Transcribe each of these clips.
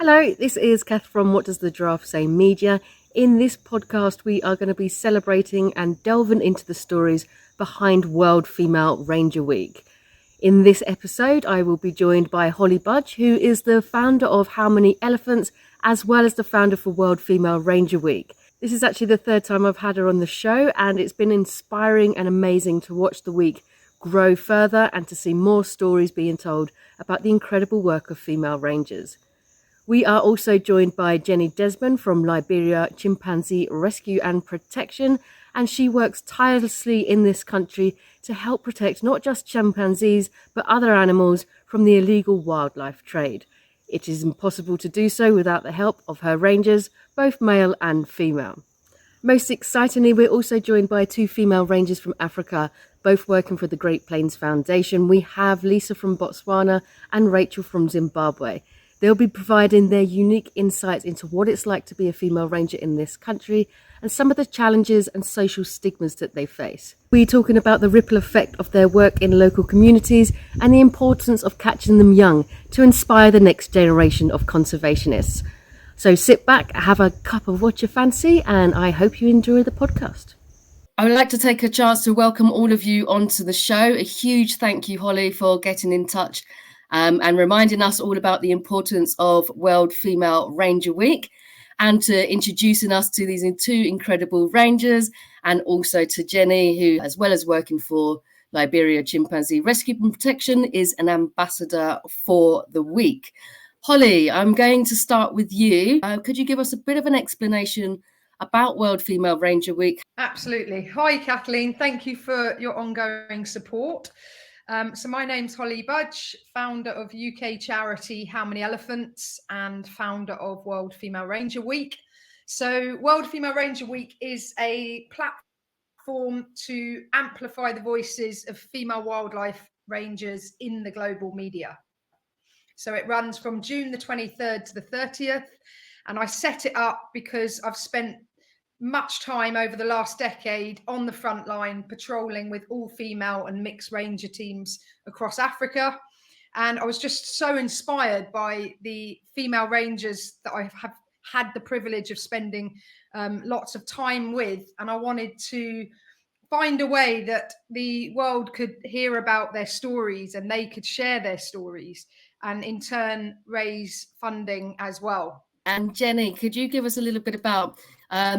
Hello, this is Kath from What Does the Giraffe Say Media. In this podcast, we are going to be celebrating and delving into the stories behind World Female Ranger Week. In this episode, I will be joined by Holly Budge, who is the founder of How Many Elephants, as well as the founder for World Female Ranger Week. This is actually the third time I've had her on the show, and it's been inspiring and amazing to watch the week grow further and to see more stories being told about the incredible work of female rangers. We are also joined by Jenny Desmond from Liberia Chimpanzee Rescue and Protection, and she works tirelessly in this country to help protect not just chimpanzees, but other animals from the illegal wildlife trade. It is impossible to do so without the help of her rangers, both male and female. Most excitingly, we're also joined by two female rangers from Africa, both working for the Great Plains Foundation. We have Lisa from Botswana and Rachel from Zimbabwe. They'll be providing their unique insights into what it's like to be a female ranger in this country and some of the challenges and social stigmas that they face. We're talking about the ripple effect of their work in local communities and the importance of catching them young to inspire the next generation of conservationists. So sit back, have a cup of what you fancy, and I hope you enjoy the podcast. I would like to take a chance to welcome all of you onto the show. A huge thank you, Holly, for getting in touch and reminding us all about the importance of World Female Ranger Week, and to introducing us to these two incredible rangers, and also to Jenny, who, as well as working for Liberia Chimpanzee Rescue and Protection, is an ambassador for the week. Holly, I'm going to start with you. Could you give us a bit of an explanation about World Female Ranger Week? Absolutely. Hi, Kathleen. Thank you for your ongoing support. So my name's Holly Budge, founder of UK charity How Many Elephants and founder of World Female Ranger Week. So World Female Ranger Week is a platform to amplify the voices of female wildlife rangers in the global media. So it runs from June the 23rd to the 30th. And I set it up because I've spent much time over the last decade on the front line patrolling with all female and mixed ranger teams across Africa. And I was just so inspired by the female rangers that I have had the privilege of spending lots of time with. And I wanted to find a way that the world could hear about their stories and they could share their stories and in turn raise funding as well. And Jenny, could you give us a little bit about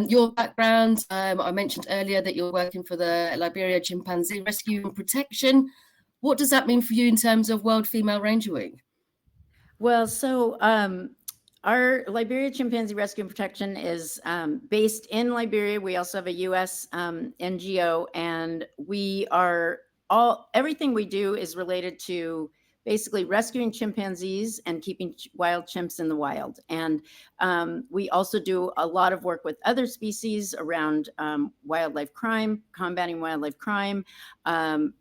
your background? I mentioned earlier that you're working for the Liberia Chimpanzee Rescue and Protection. What does that mean for you in terms of World Female Ranger Week? Well, so our Liberia Chimpanzee Rescue and Protection is based in Liberia. We also have a U.S. NGO, and everything we do is related to basically rescuing chimpanzees and keeping wild chimps in the wild. And we also do a lot of work with other species around wildlife crime, combating wildlife crime,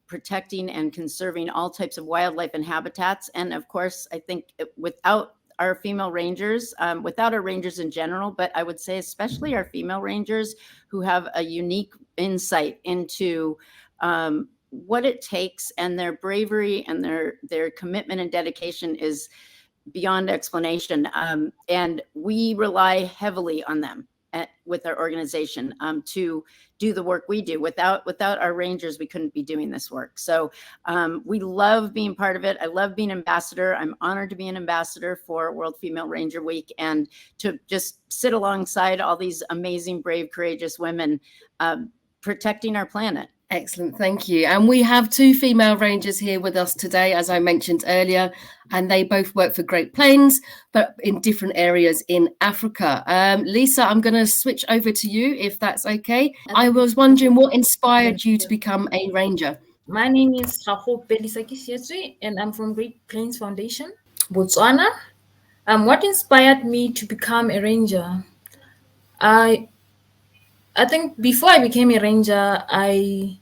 protecting and conserving all types of wildlife and habitats. And of course, I think without our female rangers, without our rangers in general, but I would say especially our female rangers who have a unique insight into what it takes, and their bravery and their commitment and dedication is beyond explanation. And we rely heavily on them with our organization to do the work we do. Without our rangers, we couldn't be doing this work. So we love being part of it. I love being ambassador. I'm honored to be an ambassador for World Female Ranger Week and to just sit alongside all these amazing, brave, courageous women protecting our planet. Excellent, thank you. And we have two female rangers here with us today, as I mentioned earlier, and they both work for Great Plains, but in different areas in Africa. Lisa, I'm going to switch over to you, if that's okay. I was wondering what inspired you to become a ranger? My name is Rahope Belisakisietri, and I'm from Great Plains Foundation, Botswana. What inspired me to become a ranger? I think before I became a ranger, I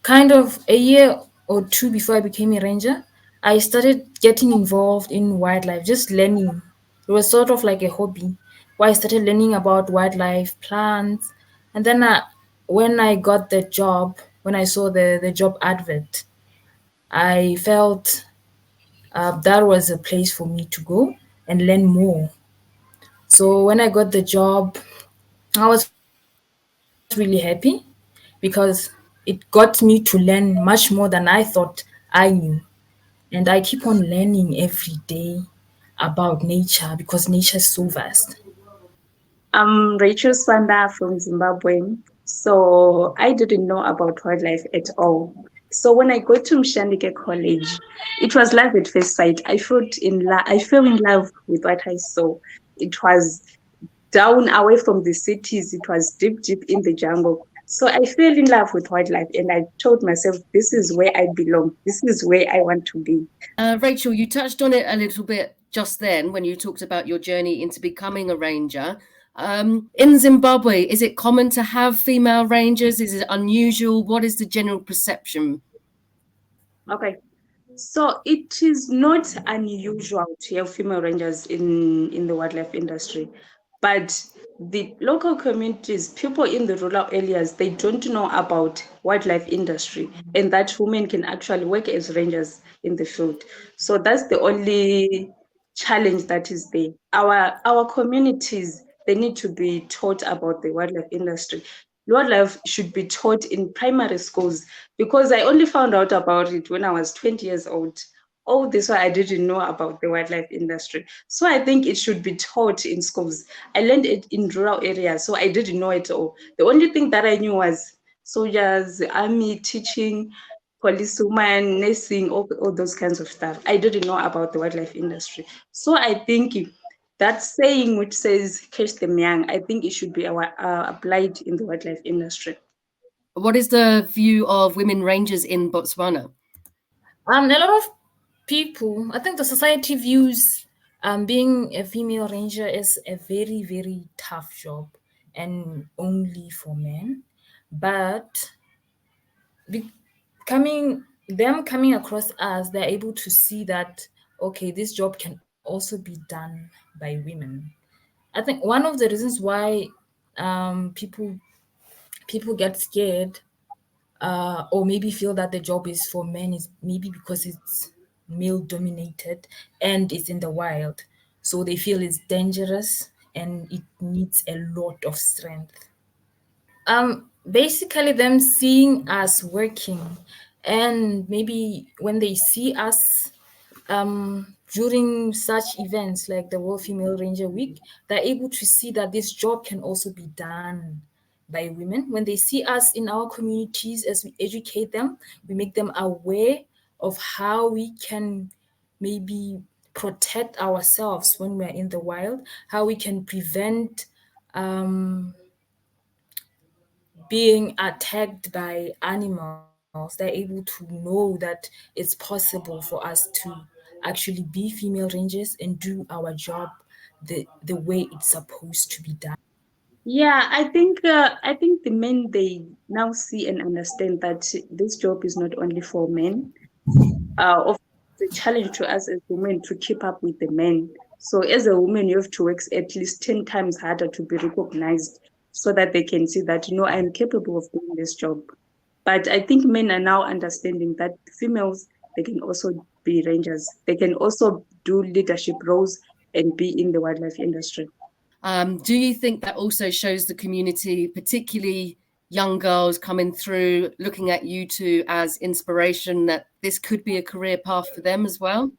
kind of a year or two before I became a ranger, I started getting involved in wildlife, just learning. It was sort of like a hobby where I started learning about wildlife, plants. And then when I got the job, when I saw the job advert, I felt that was a place for me to go. and learn more. So when I got the job, I was really happy because it got me to learn much more than I thought I knew. And I keep on learning every day about nature because nature is so vast. I'm Rachel Swanda from Zimbabwe. So I didn't know about wildlife at all. So when I got to Mshandike College, it was love at first sight. I fell in love with what I saw. It was down away from the cities. It was deep, deep in the jungle. So I fell in love with wildlife and I told myself, this is where I belong. This is where I want to be. Rachel, you touched on it a little bit just then when you talked about your journey into becoming a ranger. In Zimbabwe, is it common to have female rangers? Is it unusual? What is the general perception? Okay. So it is not unusual to have female rangers in the wildlife industry, but the local communities, people in the rural areas, they don't know about wildlife industry and that women can actually work as rangers in the field. So that's the only challenge that is there. Our communities, they need to be taught about the wildlife industry. Wildlife should be taught in primary schools because I only found out about it when I was 20 years old. All this why I didn't know about the wildlife industry. So I think it should be taught in schools. I learned it in rural areas, so I didn't know it all. The only thing that I knew was soldiers, army, teaching, policewoman, nursing, all those kinds of stuff. I didn't know about the wildlife industry. So I think that saying which says catch them young, I think it should be applied in the wildlife industry. What is the view of women rangers in Botswana? A lot of people, I think the society views being a female ranger as a very, very tough job and only for men. But coming across us, they're able to see that, okay, this job can also be done by women. I think one of the reasons why people get scared or maybe feel that the job is for men is maybe because it's male dominated and it's in the wild. So they feel it's dangerous and it needs a lot of strength. Basically them seeing us working and maybe when they see us during such events like the World Female Ranger Week, they're able to see that this job can also be done by women. When they see us in our communities, as we educate them, we make them aware of how we can maybe protect ourselves when we're in the wild, how we can prevent being attacked by animals. They're able to know that it's possible for us to actually be female rangers and do our job the way it's supposed to be done. Yeah, I think the men they now see and understand that this job is not only for men. Of the challenge to us as women to keep up with the men. So as a woman, you have to work at least 10 times harder to be recognized so that they can see that, you know, I'm capable of doing this job. But I think men are now understanding that females, they can also be rangers. They can also do leadership roles and be in the wildlife industry. Do you think that also shows the community, particularly young girls coming through, looking at you two as inspiration, that this could be a career path for them as well?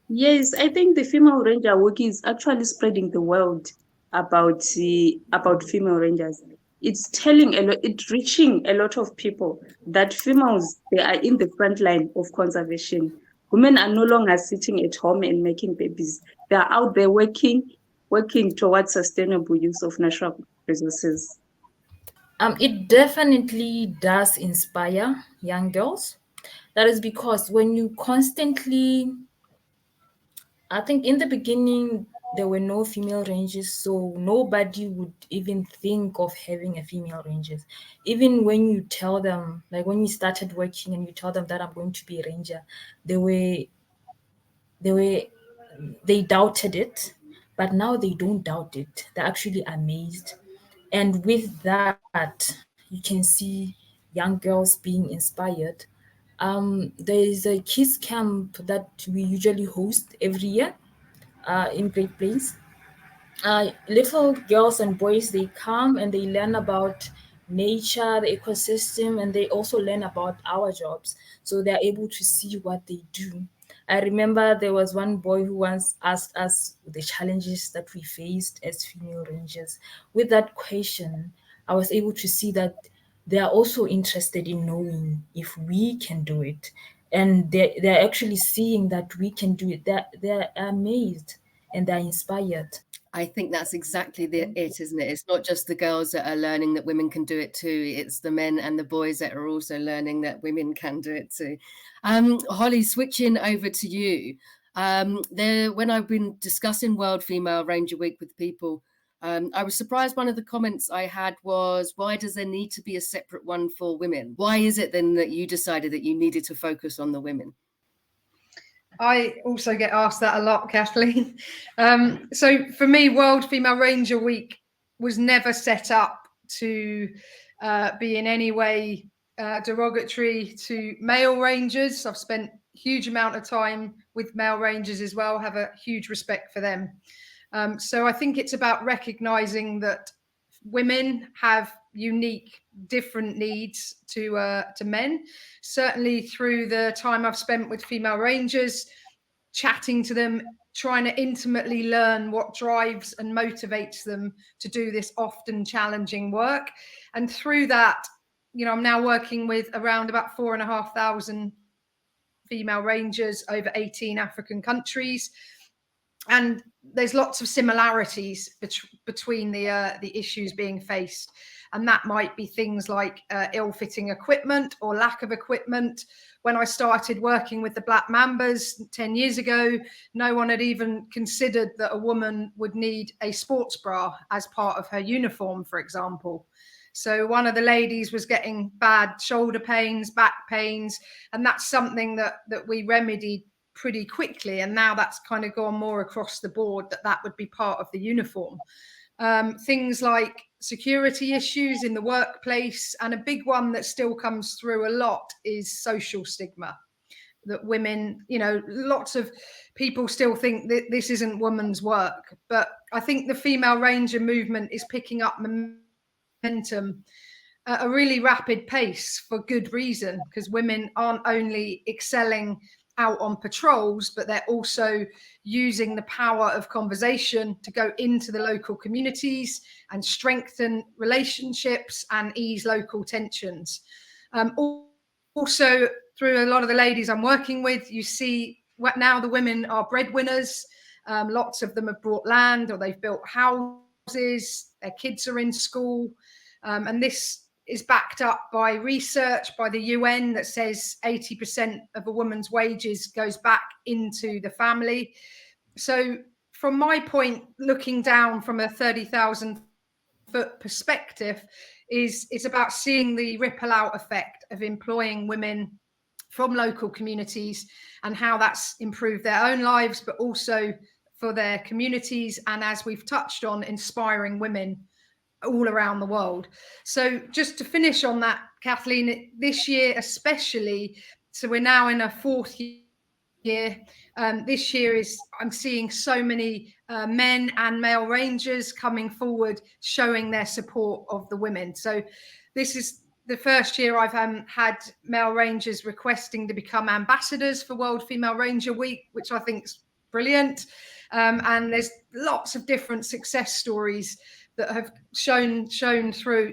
Yes, I think the female ranger work is actually spreading the word about female rangers. It's telling a lot, it's reaching a lot of people that females they are in the front line of conservation. Women are no longer sitting at home and making babies. They are out there working towards sustainable use of natural resources. It definitely does inspire young girls. That is because when you constantly, I think in the beginning, there were no female rangers, so nobody would even think of having a female rangers. Even when you tell them, like when you started working and you tell them that I'm going to be a ranger, they were, they were, they doubted it, but now they don't doubt it. They're actually amazed. And with that, you can see young girls being inspired. There is a kids camp that we usually host every year. in Great Plains. Little girls and boys, they come and they learn about nature, the ecosystem, and they also learn about our jobs. So they're able to see what they do. I remember there was one boy who once asked us the challenges that we faced as female rangers. With that question, I was able to see that they are also interested in knowing if we can do it. And they're actually seeing that we can do it. They're amazed and they're inspired. I think that's exactly it, isn't it? It's not just the girls that are learning that women can do it too. It's the men and the boys that are also learning that women can do it too. Holly, switching over to you. When I've been discussing World Female Ranger Week with people, I was surprised one of the comments I had was, why does there need to be a separate one for women? Why is it then that you decided that you needed to focus on the women? I also get asked that a lot, Kathleen. So for me, World Female Ranger Week was never set up to be in any way derogatory to male rangers. I've spent a huge amount of time with male rangers as well, have a huge respect for them. So I think it's about recognizing that women have unique, different needs to men. Certainly through the time I've spent with female rangers, chatting to them, trying to intimately learn what drives and motivates them to do this often challenging work. And through that, I'm now working with around about 4,500 female rangers over 18 African countries. And there's lots of similarities between the issues being faced. And that might be things like ill-fitting equipment or lack of equipment. When I started working with the Black Mambas 10 years ago, no one had even considered that a woman would need a sports bra as part of her uniform, for example. So one of the ladies was getting bad shoulder pains, back pains, and that's something that we remedied pretty quickly. And now that's kind of gone more across the board, that would be part of the uniform. Things like security issues in the workplace, and a big one that still comes through a lot is social stigma. That women, lots of people still think that this isn't women's work. But I think the female ranger movement is picking up momentum at a really rapid pace for good reason, because women aren't only excelling out on patrols, but they're also using the power of conversation to go into the local communities and strengthen relationships and ease local tensions. Also, through a lot of the ladies I'm working with, you see what now the women are breadwinners. Lots of them have bought land or they've built houses, their kids are in school. And this is backed up by research by the UN that says 80% of a woman's wages goes back into the family. So from my point, looking down from a 30,000 foot perspective, it's about seeing the ripple out effect of employing women from local communities and how that's improved their own lives, but also for their communities. And as we've touched on, inspiring women all around the world. So just to finish on that, Kathleen, this year especially, so we're now in a fourth year. This year I'm seeing so many men and male rangers coming forward, showing their support of the women. So this is the first year I've had male rangers requesting to become ambassadors for World Female Ranger Week, which I think is brilliant. And there's lots of different success stories that have shone through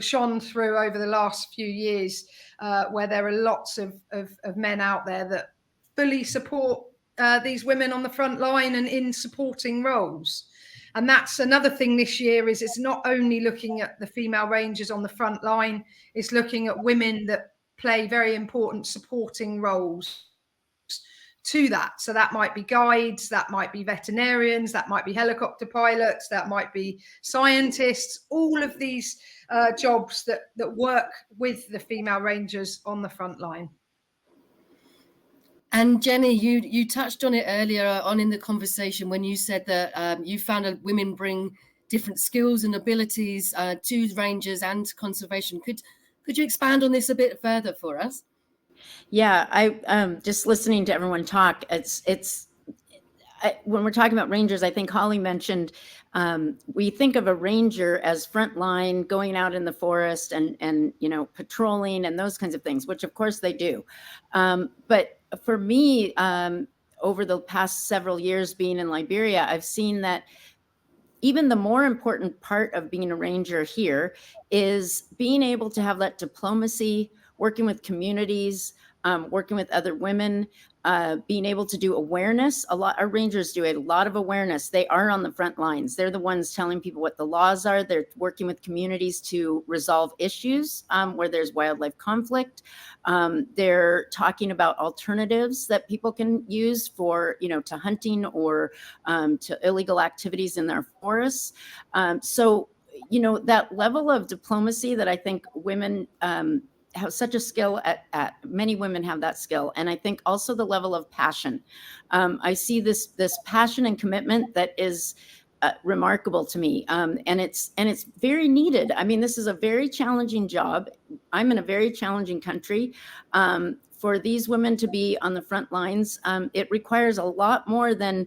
over the last few years, where there are lots of men out there that fully support these women on the front line and in supporting roles. And that's another thing this year, is it's not only looking at the female rangers on the front line, it's looking at women that play very important supporting roles to that. So that might be guides, that might be veterinarians, that might be helicopter pilots, that might be scientists, all of these jobs that work with the female rangers on the front line. And Jenny, you touched on it earlier on in the conversation when you said that you found that women bring different skills and abilities to rangers and conservation. Could you expand on this a bit further for us? Yeah, I just listening to everyone talk, it's when we're talking about rangers, I think Holly mentioned we think of a ranger as frontline, going out in the forest and patrolling and those kinds of things, which of course they do. But for me, over the past several years being in Liberia, I've seen that even the more important part of being a ranger here is being able to have that diplomacy, working with communities, working with other women, being able to do awareness. Our rangers do a lot of awareness. They are on the front lines. They're the ones telling people what the laws are. They're working with communities to resolve issues where there's wildlife conflict. They're talking about alternatives that people can use for, to hunting or to illegal activities in their forests. So, that level of diplomacy that I think women have such a skill at many women have that skill. And I think also the level of passion. I see this passion and commitment that is remarkable to me. And it's very needed. I mean, this is a very challenging job. I'm in a very challenging country. For these women to be on the front lines, it requires a lot more than,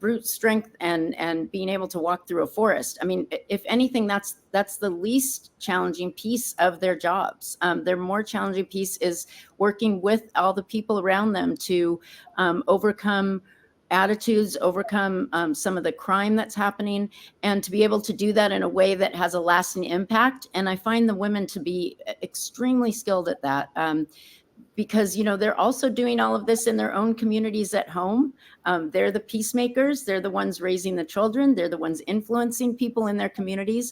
brute strength and being able to walk through a forest. I mean, if anything, that's the least challenging piece of their jobs. Their more challenging piece is working with all the people around them to overcome attitudes, overcome some of the crime that's happening, and to be able to do that in a way that has a lasting impact. And I find the women to be extremely skilled at that. Because, they're also doing all of this in their own communities at home. They're the peacemakers. They're the ones raising the children. They're the ones influencing people in their communities.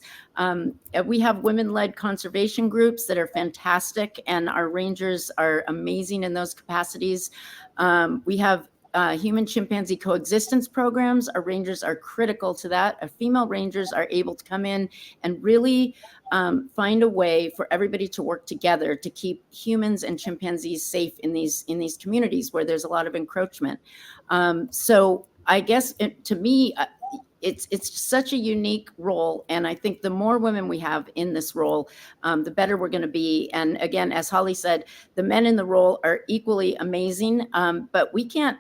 We have women-led conservation groups that are fantastic, and our rangers are amazing in those capacities. We have human-chimpanzee coexistence programs. Our rangers are critical to that. Our female rangers are able to come in and really find a way for everybody to work together to keep humans and chimpanzees safe in these communities where there's a lot of encroachment. So I guess to me, it's such a unique role. And I think the more women we have in this role, the better we're going to be. And again, as Holly said, the men in the role are equally amazing, but we can't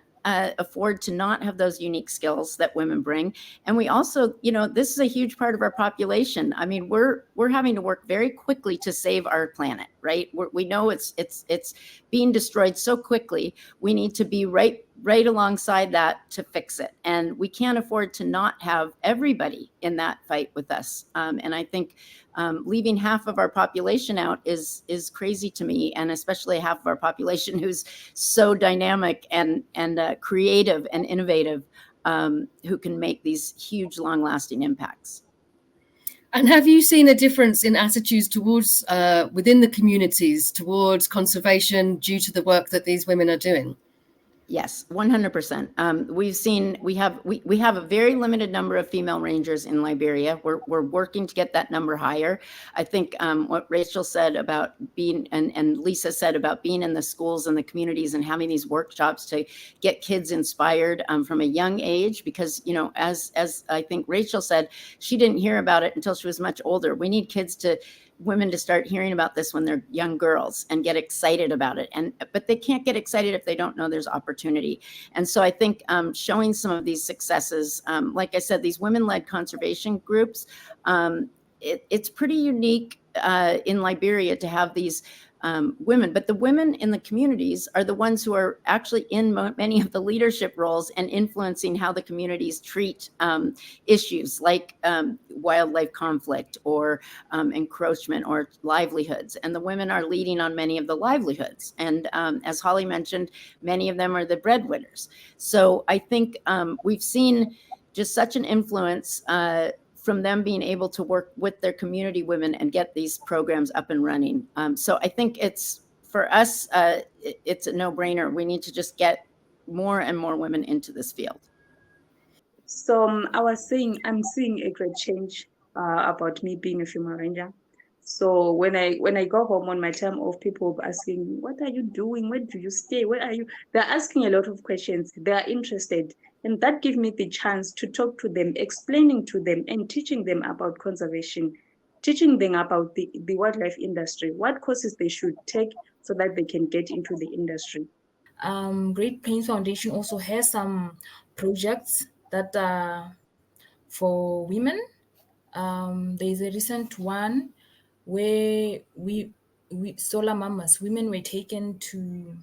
afford to not have those unique skills that women bring. And we also, this is a huge part of our population. I mean, we're having to work very quickly to save our planet, right? We know it's being destroyed so quickly. We need to be right alongside that to fix it. And we can't afford to not have everybody in that fight with us. And I think leaving half of our population out is crazy to me, and especially half of our population who's so dynamic and creative and innovative, who can make these huge, long-lasting impacts. And have you seen a difference in attitudes towards within the communities towards conservation due to the work that these women are doing? Yes, 100%. We have a very limited number of female rangers in Liberia. We're working to get that number higher. I think what Rachel said about being, and Lisa said about being in the schools and the communities and having these workshops to get kids inspired from a young age, because, as I think Rachel said, she didn't hear about it until she was much older. We need women to start hearing about this when they're young girls and get excited about it. But they can't get excited if they don't know there's opportunity. And so I think showing some of these successes, like I said, these women-led conservation groups, it's pretty unique in Liberia to have these women, but the women in the communities are the ones who are actually in many of the leadership roles and influencing how the communities treat issues like wildlife conflict or encroachment or livelihoods. And the women are leading on many of the livelihoods. And as Holly mentioned, many of them are the breadwinners. So I think we've seen just such an influence from them being able to work with their community women and get these programs up and running. So I think for us, it's a no-brainer. We need to just get more and more women into this field. So I'm seeing a great change about me being a female ranger. So when I go home on my time off, people will be asking, what are you doing? Where do you stay? Where are you? They're asking a lot of questions. They are interested. And that gives me the chance to talk to them, explaining to them and teaching them about conservation, teaching them about the wildlife industry, what courses they should take so that they can get into the industry. Great Plains Foundation also has some projects that are for women. There's a recent one where we solar mamas, women were taken to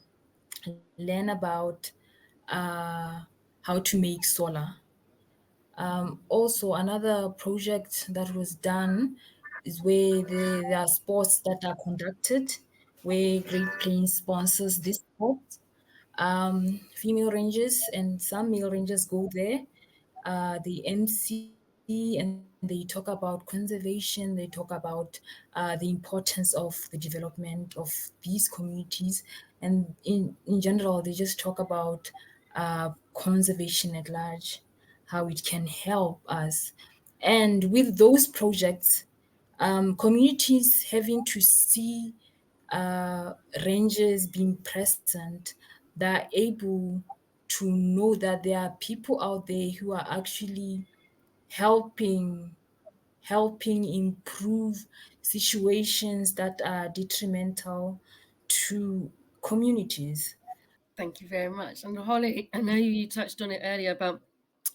learn about how to make solar. Also, another project that was done is where there are sports that are conducted, where Great Plains sponsors this sport. Female rangers and some male rangers go there. They MC and they talk about conservation. They talk about the importance of the development of these communities, and in general, they just talk about conservation at large, how it can help us. And with those projects, communities having to see rangers being present, they're able to know that there are people out there who are actually helping improve situations that are detrimental to communities. Thank you very much. And Holly, I know you touched on it earlier about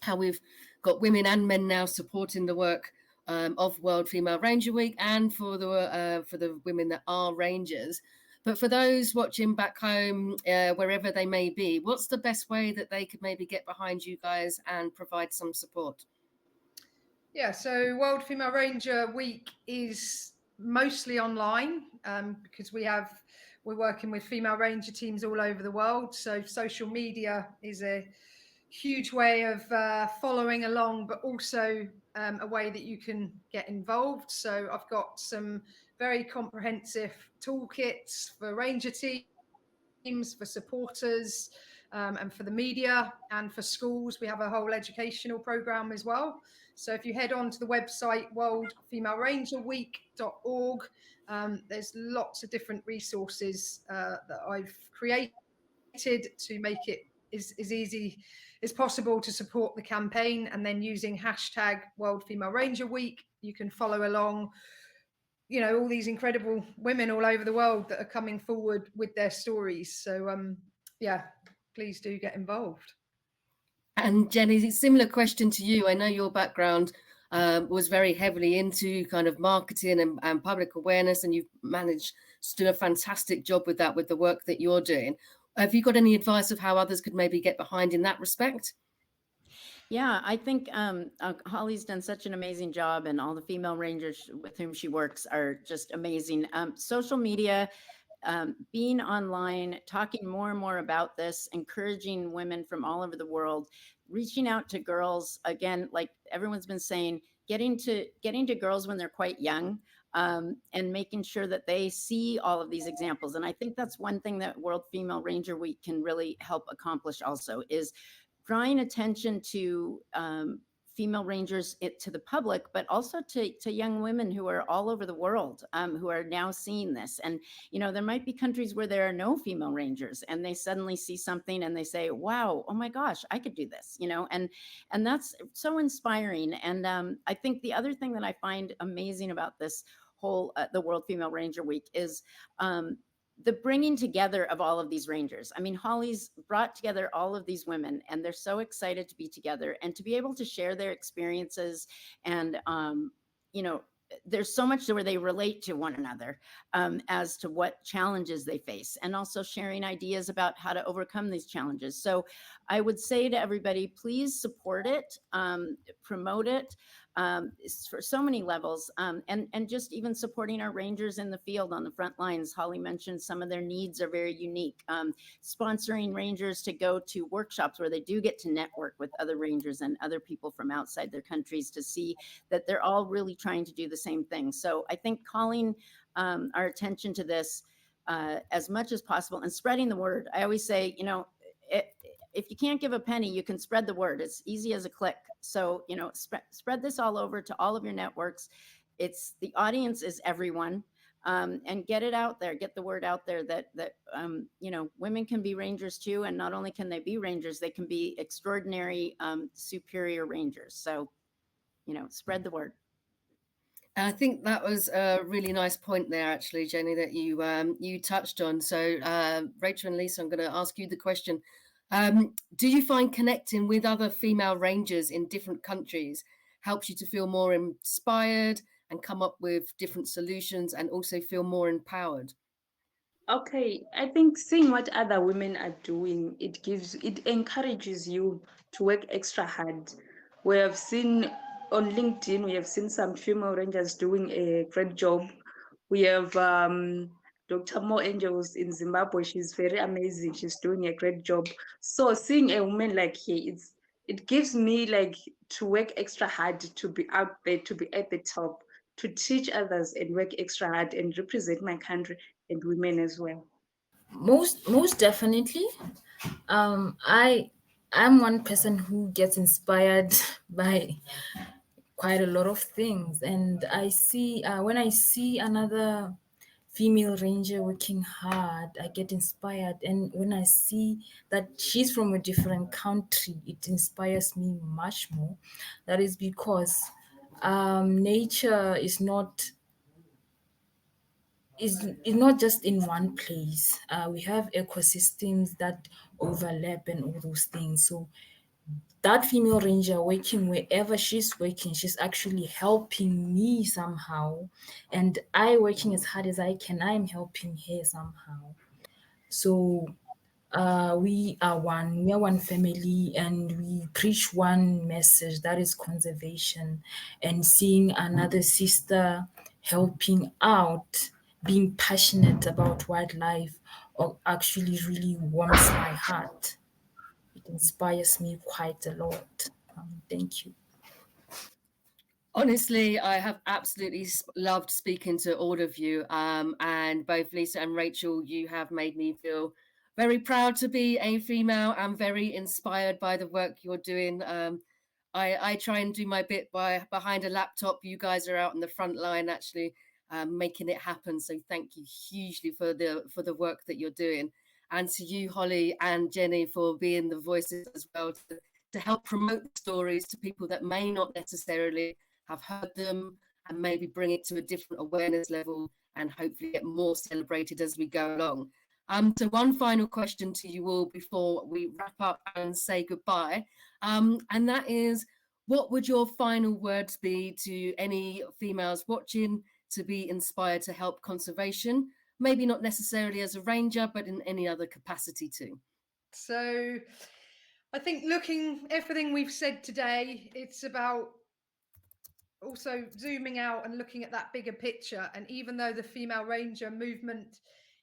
how we've got women and men now supporting the work of World Female Ranger Week, and for the women that are rangers. But for those watching back home, wherever they may be, what's the best way that they could maybe get behind you guys and provide some support? Yeah, so World Female Ranger Week is mostly online because we're working with female ranger teams all over the world. So social media is a huge way of following along, but also a way that you can get involved. So I've got some very comprehensive toolkits for ranger teams, for supporters, and for the media, and for schools. We have a whole educational program as well. So if you head on to the website worldfemalerangerweek.org, there's lots of different resources that I've created to make it as easy as possible to support the campaign. And then using hashtag World Female Ranger Week, you can follow along, you know, all these incredible women all over the world that are coming forward with their stories. So yeah, please do get involved. And Jenny, similar question to you. I know your background was very heavily into kind of marketing and public awareness, and you've managed to do a fantastic job with that, with the work that you're doing. Have you got any advice of how others could maybe get behind in that respect? Yeah, I think Holly's done such an amazing job, and all the female rangers with whom she works are just amazing. Social media, being online, talking more and more about this, encouraging women from all over the world, reaching out to girls, again, like everyone's been saying, getting to girls when they're quite young, and making sure that they see all of these examples. And I think that's one thing that World Female Ranger Week can really help accomplish also, is drawing attention to female rangers to the public, but also to young women who are all over the world, who are now seeing this. And, you know, there might be countries where there are no female rangers, and they suddenly see something and they say, wow, oh my gosh, I could do this, you know, and that's so inspiring. And I think the other thing that I find amazing about this whole, the World Female Ranger Week is the bringing together of all of these rangers. I mean, Holly's brought together all of these women, and they're so excited to be together and to be able to share their experiences. And, you know, there's so much where they relate to one another as to what challenges they face, and also sharing ideas about how to overcome these challenges. So I would say to everybody, please support it, promote it for so many levels, and just even supporting our rangers in the field on the front lines. Holly mentioned some of their needs are very unique. Sponsoring rangers to go to workshops where they do get to network with other rangers and other people from outside their countries to see that they're all really trying to do the same thing. So I think calling our attention to this as much as possible and spreading the word. I always say, you know, if you can't give a penny, you can spread the word. It's easy as a click. So, you know, spread this all over to all of your networks. The audience is everyone, and get it out there, get the word out there that you know, women can be rangers too. And not only can they be rangers, they can be extraordinary, superior rangers. So, you know, spread the word. I think that was a really nice point there, actually, Jenny, that you touched on. So, Rachel and Lisa, I'm going to ask you the question. Do you find connecting with other female rangers in different countries helps you to feel more inspired and come up with different solutions and also feel more empowered? Okay, I think seeing what other women are doing, it encourages you to work extra hard. We have seen on LinkedIn, we have seen some female rangers doing a great job. We have Dr. Mo Angels in Zimbabwe. She's very amazing. She's doing a great job. So seeing a woman like her, it gives me like to work extra hard to be out there, to be at the top, to teach others and work extra hard and represent my country and women as well. Most definitely. I'm one person who gets inspired by quite a lot of things, and I see when I see another female ranger working hard, I get inspired. And when I see that she's from a different country, it inspires me much more. That is because nature is not just in one place. We have ecosystems that overlap and all those things. So that female ranger working wherever she's working, she's actually helping me somehow. And I working as hard as I can, I'm helping her somehow. So we are one family, and we preach one message, that is conservation. And seeing another sister helping out, being passionate about wildlife, actually really warms my heart. It inspires me quite a lot. Thank you. Honestly, I have absolutely loved speaking to all of you. And both Lisa and Rachel, you have made me feel very proud to be a female and very inspired by the work you're doing. I try and do my bit behind a laptop. You guys are out on the front line, actually making it happen. So thank you hugely for the work that you're doing, and to you, Holly and Jenny, for being the voices as well to help promote the stories to people that may not necessarily have heard them, and maybe bring it to a different awareness level and hopefully get more celebrated as we go along. So one final question to you all before we wrap up and say goodbye, and that is, what would your final words be to any females watching to be inspired to help conservation? Maybe not necessarily as a ranger, but in any other capacity too. So I think looking everything we've said today, it's about also zooming out and looking at that bigger picture. And even though the female ranger movement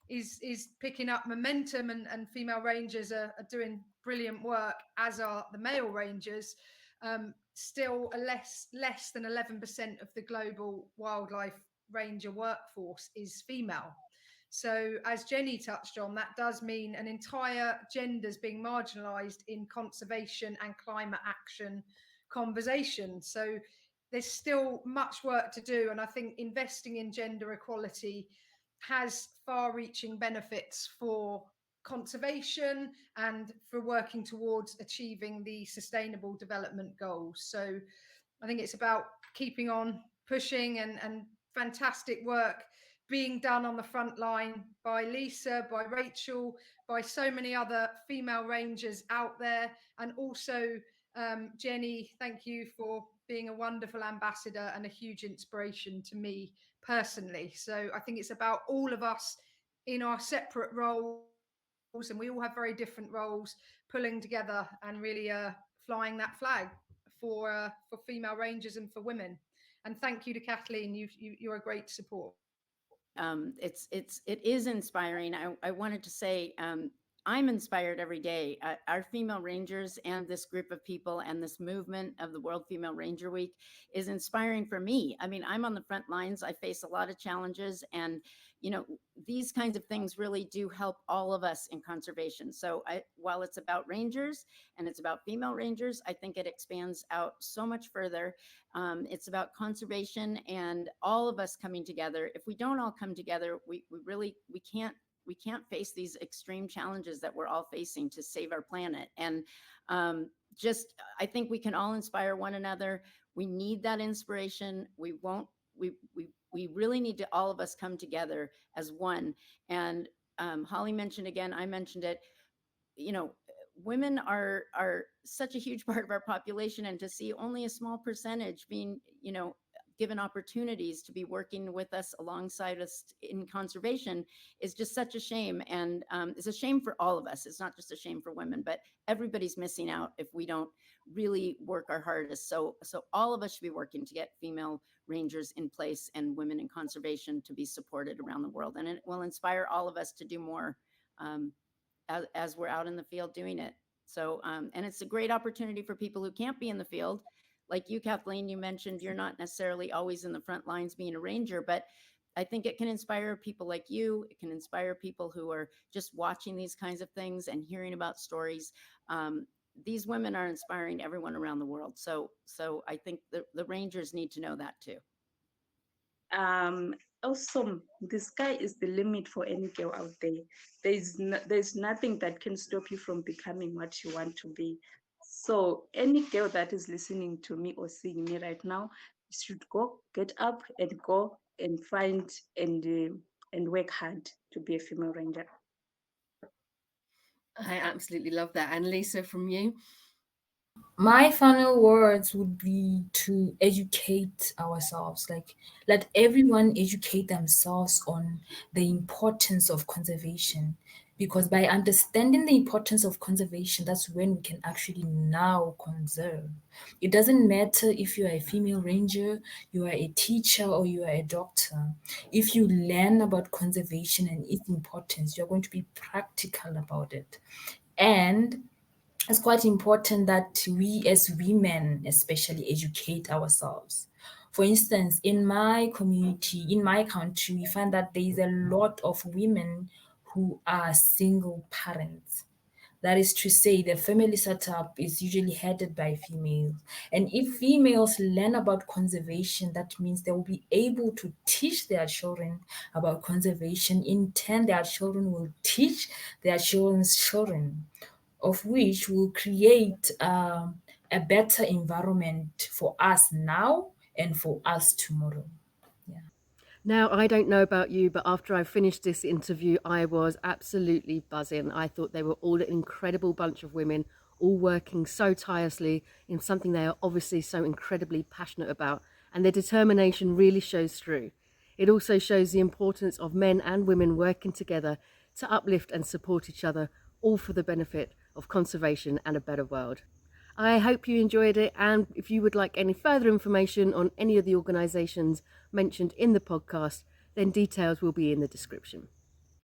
is picking up momentum, and female rangers are doing brilliant work, as are the male rangers, still less than 11% of the global wildlife ranger workforce is female. So as Jenny touched on, that does mean an entire genders being marginalized in conservation and climate action conversation. So there's still much work to do. And I think investing in gender equality has far-reaching benefits for conservation and for working towards achieving the sustainable development goals. So I think it's about keeping on pushing, and fantastic work being done on the front line by Lisa, by Rachel, by so many other female rangers out there. And also Jenny, thank you for being a wonderful ambassador and a huge inspiration to me personally. So I think it's about all of us in our separate roles, and we all have very different roles, pulling together and really flying that flag for female rangers and for women. And thank you to Kathleen. You're a great support. It is inspiring. I wanted to say, I'm inspired every day. Our female rangers and this group of people and this movement of the World Female Ranger Week is inspiring for me. I mean, I'm on the front lines. I face a lot of challenges, and these kinds of things really do help all of us in conservation. So while it's about rangers and it's about female rangers, I think it expands out so much further. It's about conservation and all of us coming together. If we don't all come together, we can't face these extreme challenges that we're all facing to save our planet. And I think we can all inspire one another. We need that inspiration. We really need to all of us come together as one. And Holly mentioned again, I mentioned it, women are such a huge part of our population, and to see only a small percentage being, given opportunities to be working with us alongside us in conservation is just such a shame. And it's a shame for all of us. It's not just a shame for women, but everybody's missing out if we don't really work our hardest. So all of us should be working to get female rangers in place and women in conservation to be supported around the world. And it will inspire all of us to do more as we're out in the field doing it. So, and it's a great opportunity for people who can't be in the field. Like you, Kathleen, you mentioned you're not necessarily always in the front lines being a ranger, but I think it can inspire people like you. It can inspire people who are just watching these kinds of things and hearing about stories. These women are inspiring everyone around the world. So I think the rangers need to know that too. Also, the sky is the limit for any girl out there. There's nothing that can stop you from becoming what you want to be. So any girl that is listening to me or seeing me right now should get up and go and find and work hard to be a female ranger. I absolutely love that. And Lisa, from you? My final words would be to educate ourselves, like let everyone educate themselves on the importance of conservation, because by understanding the importance of conservation, that's when we can actually now conserve. It doesn't matter if you are a female ranger, you are a teacher, or you are a doctor. If you learn about conservation and its importance, you're going to be practical about it. And it's quite important that we as women especially educate ourselves. For instance, in my community, in my country, we find that there is a lot of women who are single parents. That is to say, the family setup is usually headed by females. And if females learn about conservation, that means they will be able to teach their children about conservation. In turn, their children will teach their children's children, of which will create a better environment for us now and for us tomorrow. Now, I don't know about you, but after I finished this interview, I was absolutely buzzing. I thought they were all an incredible bunch of women, all working so tirelessly in something they are obviously so incredibly passionate about, and their determination really shows through. It also shows the importance of men and women working together to uplift and support each other, all for the benefit of conservation and a better world. I hope you enjoyed it, and if you would like any further information on any of the organisations mentioned in the podcast, then details will be in the description.